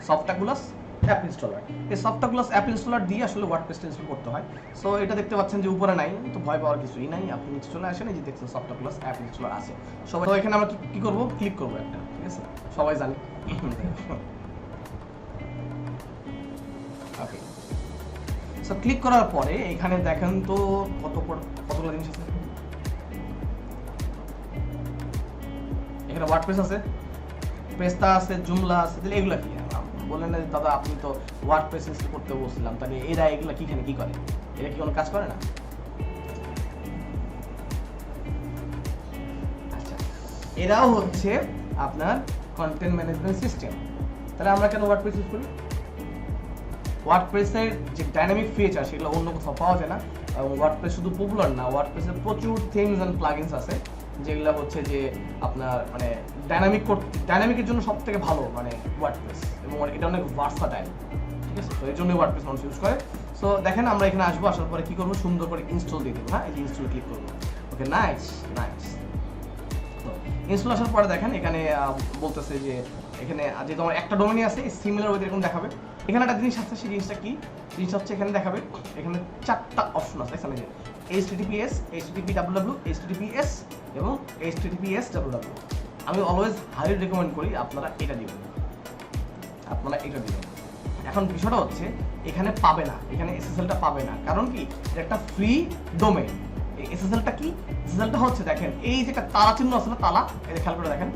সফটাকুলাস app installer. এই সফটাকুলাস app installer দিয়ে আসলে ওয়ার্ডপ্রেসটা ইনস্টল করতে হয়। সো এটা দেখতে পাচ্ছেন যে উপরে নাই, তো ভয় পাওয়ার কিছুই নাই, আপনি নিচে চলে আসেন, এই যে দেখছেন সফটাকুলাস অ্যাপ ইনস্টলার আছে সবাই। তো এখানে আমরা কি করব, ক্লিক করব একটা, ঠিক আছে, সবাই জানি। ওকে, সো ক্লিক করার পরে এখানে দেখেন তো কতগুলো জিনিস আছে। এখানে ওয়ার্ডপ্রেস আছে, পেস্তা আছে, জুমলা আছে, তাহলে এগুলা কি? বলেন না দাদা আপনি তো ওয়ার্ডপ্রেস ইনস্টল করতে বলছিলাম, তাহলে এরা এগুলা কিখানে কি করে? এরা কি কোনো কাজ করে না? আচ্ছা, এরাও হচ্ছে আপনার কন্টেন্ট ম্যানেজমেন্ট সিস্টেম। তাহলে আমরা কেন ওয়ার্ডপ্রেস ইউজ করি? ওয়ার্ডপ্রেসের যে ডাইনামিক ফিচার সেগুলো অন্য কোথাও পাওয়া যায় না। এবং ওয়ার্ডপ্রেস শুধু পপুলার না, ওয়ার্ডপ্রেসের প্রচুর থিমস এন্ড প্লাগইনস আছে যেগুলো হচ্ছে যে আপনার মানে ডাইনামিকের জন্য সব থেকে ভালো মানে ওয়ার্ডপ্রেস, এবং এটা অনেক ভার্সাটাইল, ঠিক আছে। তো এই জন্য ওয়ার্ডপ্রেস মানুষ ইউজ করে। সো দেখেন আমরা এখানে আসবো, আসার পরে কি করবো, সুন্দর করে ইনস্টল দিয়ে দেবো। হ্যাঁ, এই যে ইনস্টল ক্লিক করবো। ওকে, নাইস নাইস। তো ইনস্টল আসার পরে দেখেন এখানে বলতেছে যে এখানে যেহেতু আমার একটা ডোমেনই আছে, সিমিলার ওয়েতে এরকম দেখাবে। এখানে একটা জিনিস আছে, সেই জিনিসটা কি? জিনিসটা হচ্ছে এখানে দেখাবে, এখানে 4টা অপশন আছে এখানে, যে HTTPS, HTTPWW, HTTPS এবং HTTPS/WW। আমি অলওয়েজ হাইলি রেকমেন্ড করি আপনারা এটা দিবেন, এখন বিষয়টা হচ্ছে এখানে পাবে না, এখানে SSL-টা পাবে না, কারণ কি? এটা একটা ফ্রি ডোমেইন। এই SSL-টা কি? SSL-টা হচ্ছে দেখেন এই যে একটা তালা চিহ্ন আছে না, তালা, এই যে খেয়াল করে দেখেন,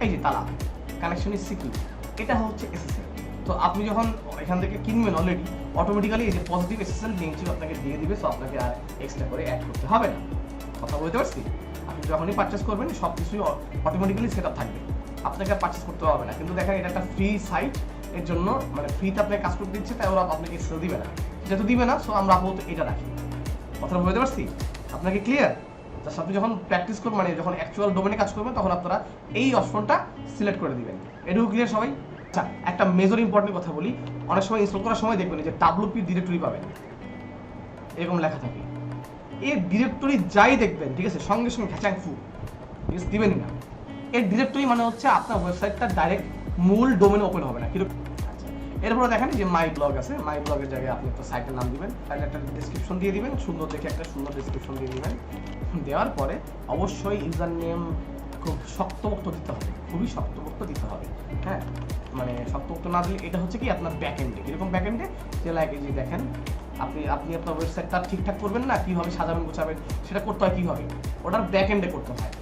এই যে তালা, কানেকশন ইজ সিকিউর, এটা হচ্ছে SSL। তো আপনি যখন এখান থেকে কিনবেন অলরেডি অটোমেটিক্যালি এই যে পজিটিভ SSL লিঙ্কটি আপনাকে দিয়ে দিবে, সো আপনাকে আর এক্সট্রা করে অ্যাড করতে হবে না। কথা বলতে পারছি? আপনি যখনই পারচেস করবেন সব কিছুই অটোমেটিক্যালি সেট আপ থাকবে, আপনাকে আর পারচেস করতে হবে না। কিন্তু দেখেন এটা একটা ফ্রি সাইট, এর জন্য মানে ফ্রিতে আপনাকে কাজ করতে দিচ্ছে, তাই ওরা আপনাকে SSL দিবে না, যেহেতু দিবে না, সো আমরা আপাতত এটা রাখি। কথা বলতে পারছি? আপনাকে ক্লিয়ার? জাস্ট আপনি যখন প্র্যাকটিস করবেন, মানে যখন অ্যাকচুয়াল ডোমেনে কাজ করবেন, তখন আপনারা এই অপশনটা সিলেক্ট করে দিবেন। এটুকু ক্লিয়ার সবাই? আচ্ছা, একটা মেজর ইম্পর্টেন্ট কথা বলি, অনেক সময় ইনস্টল করার সময় দেখবেন যে WP ডিরেক্টরি পাবেন, এরকম লেখা থাকে। এই ডিরেক্টরি যাই দেখবেন, ঠিক আছে, সঙ্গে সঙ্গে ঘ্যাচাং ফু দিবেনই না। এর ডিরেক্টরি মানে হচ্ছে আপনার ওয়েবসাইটটা ডাইরেক্ট মূল ডোমেনে ওপেন হবে না। কিন্তু আচ্ছা, এরপরে দেখেন যে মাই ব্লগ আছে, মাই ব্লগের জায়গায় আপনি একটা সাইটের নাম দিবেন, তাহলে একটা ডেসক্রিপশন দিয়ে দিবেন, সুন্দর দেখে একটা সুন্দর ডেসক্রিপশন দিয়ে দিবেন। দেওয়ার পরে অবশ্যই ইউজার নেম খুব শক্তপোক্ত দিতে হবে, খুবই শক্তপোক্ত দিতে হবে। হ্যাঁ, মানে শক্তপোক্ত না দিলে এটা হচ্ছে কি আপনার ব্যাকএন্ডে, কিরকম ব্যাকএন্ডে, যে লাইক এই যে দেখেন আপনি আপনার ওয়েবসাইটটা ঠিকঠাক করবেন না, কীভাবে সাজাবেন গোছাবেন সেটা করতে হয় কীভাবে, ওটার ব্যাকএন্ডে করতে হয়।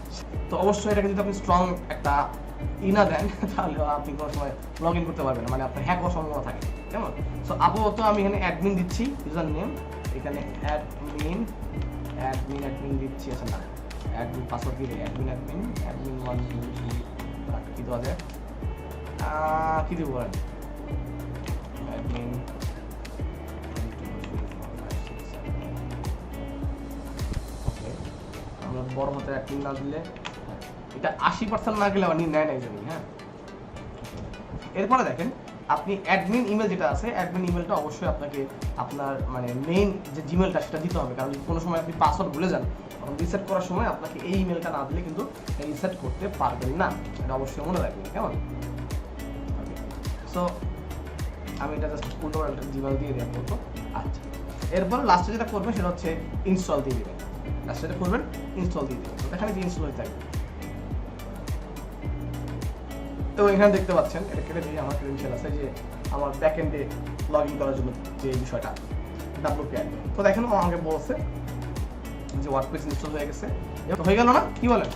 তো অবশ্যই এটাকে যদি আপনি স্ট্রং একটা না দেন, তাহলে আপনি কোনো সময় লগ ইন করতে পারবেন না, মানে আপনার হ্যাক হওয়ার সম্ভাবনা থাকে, কেমন? সো আপাতত আমি এখানে অ্যাডমিন দিচ্ছি, ইউজার নেম এখানে অ্যাডমিন দিচ্ছি। আচ্ছা না, অ্যাডমিন পাসওয়ার্ড দিলে অ্যাডমিন 1 2 3 কি দেওয়া যায়, কি দেবো বলেন, অ্যাডমিন আমরা বড় হাতের অ্যাডমিন না দিলে এটা 80% না গেলে আবার নেয় নাই জানি। হ্যাঁ, এরপরে দেখেন আপনি অ্যাডমিন ইমেল যেটা আছে, অ্যাডমিন ইমেলটা অবশ্যই আপনাকে আপনার মানে মেইন যে জিমেলটা সেটা দিতে হবে, কারণ কোনো সময় আপনি পাসওয়ার্ড ভুলে যান, তখন রিসেট করার সময় আপনাকে এই ইমেলটা না দিলে কিন্তু রিসেট করতে পারবেন না, এটা অবশ্যই মনে রাখবেন, কেমন? সো আমি এটা জাস্ট উল্টো একটা জিমেল দিয়ে দেওয়া করবো। আচ্ছা, এরপর লাস্টে যেটা করবেন সেটা হচ্ছে ইনস্টল দিয়ে দেবেন, লাস্টে যেটা করবেন ইনস্টল দিয়ে দেবেন, তো এখানে যে ইনস্টল হয়ে থাকবে। তো এখানে দেখতে পাচ্ছেন এটা কেটে দিয়ে আমার ক্রেডেনশিয়াল আছে, যে আমার ব্যাকএন্ডে লগ ইন করার জন্য যে বিষয়টা WP অ্যাডমিন। তো দেখেন ও আমাকে বলছে যে ওয়ার্ডপ্রেস ইনস্টল হয়ে গেছে, হয়ে গেল না? কি বলেন?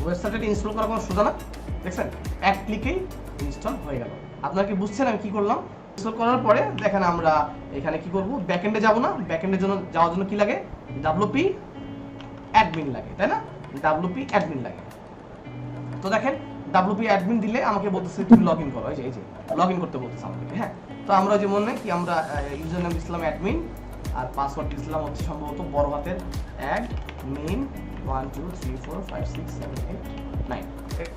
ওয়েবসাইটটা ইনস্টল করা কোনো সোজা না, দেখছেন এক ক্লিকেই ইনস্টল হয়ে গেল। আপনারা কি বুঝছেন আমি কি করলাম? ইনস্টল করার পরে দেখেন আমরা এখানে কি করব, ব্যাকএন্ডে যাব না, ব্যাকএন্ডের জন্য যাওয়ার জন্য কি লাগে, WP অ্যাডমিন লাগে, তাই না? WP অ্যাডমিন লাগে। তো দেখেন WP অ্যাডমিন দিলে আমাকে বলতেছে তুমি লগ ইন করো, এই যে লগ ইন করতে বলতেছে আমাকে। হ্যাঁ, তো আমরা যে মনে কি আমরা ইউজার নেম দিলাম অ্যাডমিন, আর পাসওয়ার্ড দিলাম হচ্ছে সম্ভবত বড় হাতের অ্যাডমিন 1 2 3 4 5 6 7 8 9,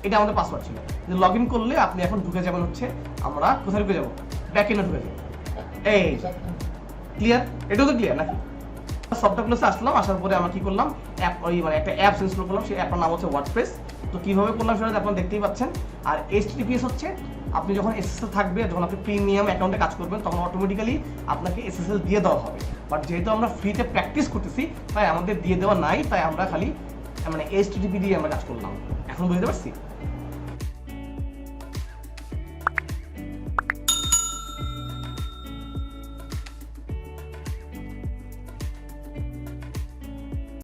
এটা আমাদের পাসওয়ার্ড ছিল। যে লগ ইন করলে আপনি এখন ঢুকে যাবেন হচ্ছে, আমরা কোথায় ঢুকে যাবো, ব্যাকএন্ডে ঢুকে যাবো। এই ক্লিয়ার? এটাও তো ক্লিয়ার নাকি? সফটওয়্যারগুলোতে আসলাম, আসার পরে আমরা কি করলাম, অ্যাপ মানে একটা অ্যাপস ইনস্টল করলাম, সেই অ্যাপটার নাম হচ্ছে ওয়ার্ডপ্রেস। তো কিভাবে করলাম সেটা আপনারা দেখতেই পাচ্ছেন। আর HTTPS হচ্ছে আপনি যখন এসএসএল থাকবে, যখন আপনি প্রিমিয়াম অ্যাকাউন্টে কাজ করবেন, তখন অটোমেটিক্যালি আপনাকে এসএসএল দিয়ে দেওয়া হবে। বাট যেহেতু আমরা ফ্রিতে প্র্যাকটিস করতেছি, তাই আমাদের দিয়ে দেওয়া নাই, তাই আমরা খালি মানে HTTP দিয়ে আমরা কাজ করলাম। এখন বুঝতে পারছি?